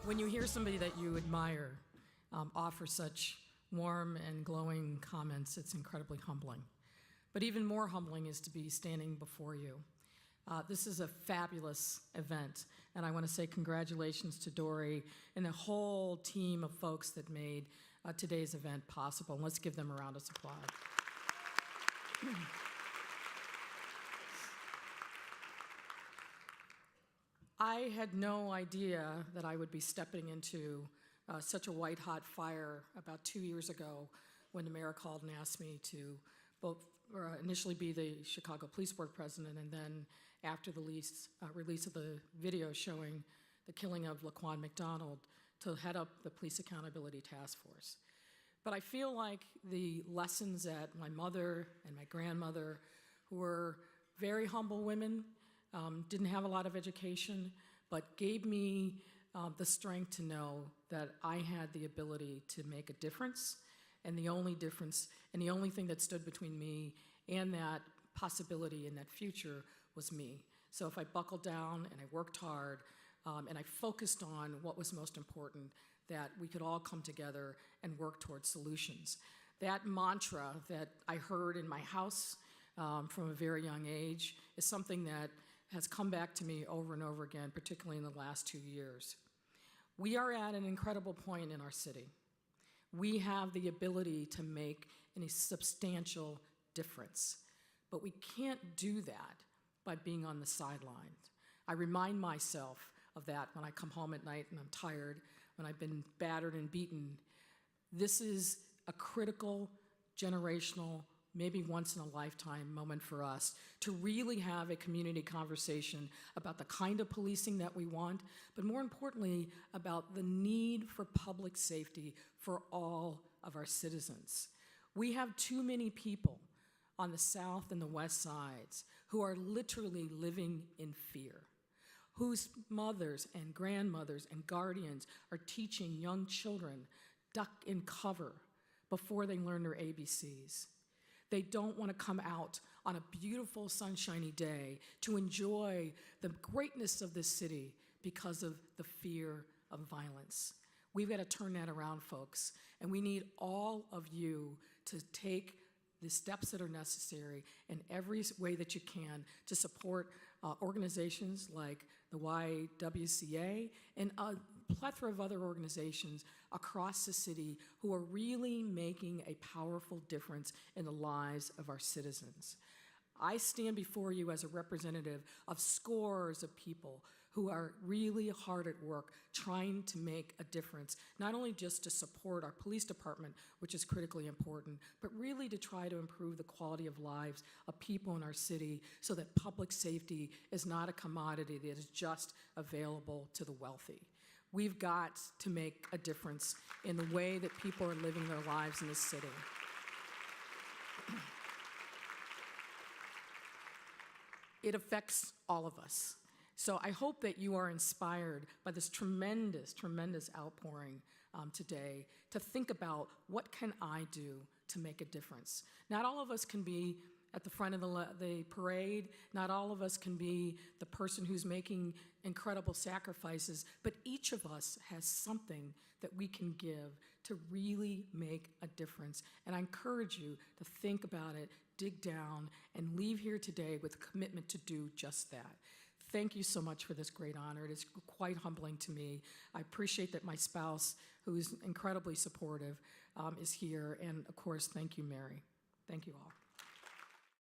When you hear somebody that you admire offer such warm and glowing comments, it's incredibly humbling. But even more humbling is to be standing before you. This is a fabulous event, and I want to say congratulations to Dory and the whole team of folks that made today's event possible. And let's give them a round of applause. I had no idea that I would be stepping into such a white-hot fire about 2 years ago when the mayor called and asked me to both initially be the Chicago Police Board president, and then after the release of the video showing the killing of Laquan McDonald, to head up the Police Accountability Task Force. But I feel like the lessons that my mother and my grandmother, who were very humble women, didn't have a lot of education, but gave me the strength to know that I had the ability to make a difference, and the only difference, and the only thing that stood between me and that possibility and that future was me. So if I buckled down and I worked hard, and I focused on what was most important, that we could all come together and work towards solutions. That mantra that I heard in my house from a very young age is something that has come back to me over and over again, particularly in the last 2 years. We are at an incredible point in our city. We have the ability to make a substantial difference, but we can't do that by being on the sidelines. I remind myself of that when I come home at night and I'm tired, when I've been battered and beaten. This is a critical, generational, maybe once in a lifetime moment for us to really have a community conversation about the kind of policing that we want, but more importantly, about the need for public safety for all of our citizens. We have too many people on the south and the west sides who are literally living in fear, whose mothers and grandmothers and guardians are teaching young children duck and cover before they learn their ABCs. They don't want to come out on a beautiful sunshiny day to enjoy the greatness of this city because of the fear of violence. We've got to turn that around, folks, and we need all of you to take the steps that are necessary in every way that you can to support organizations like the YWCA and a plethora of other organizations across the city who are really making a powerful difference in the lives of our citizens. I stand before you as a representative of scores of people who are really hard at work trying to make a difference, not only just to support our police department, which is critically important, but really to try to improve the quality of lives of people in our city so that public safety is not a commodity that is just available to the wealthy. We've got to make a difference in the way that people are living their lives in this city. It affects all of us. So I hope that you are inspired by this tremendous, tremendous outpouring today to think about what can I do to make a difference. Not all of us can be at the front of the parade. Not all of us can be the person who's making incredible sacrifices, but each of us has something that we can give to really make a difference. And I encourage you to think about it, dig down, and leave here today with a commitment to do just that. Thank you so much for this great honor. It is quite humbling to me. I appreciate that my spouse, who is incredibly supportive, is here. And of course, thank you, Mary. Thank you all.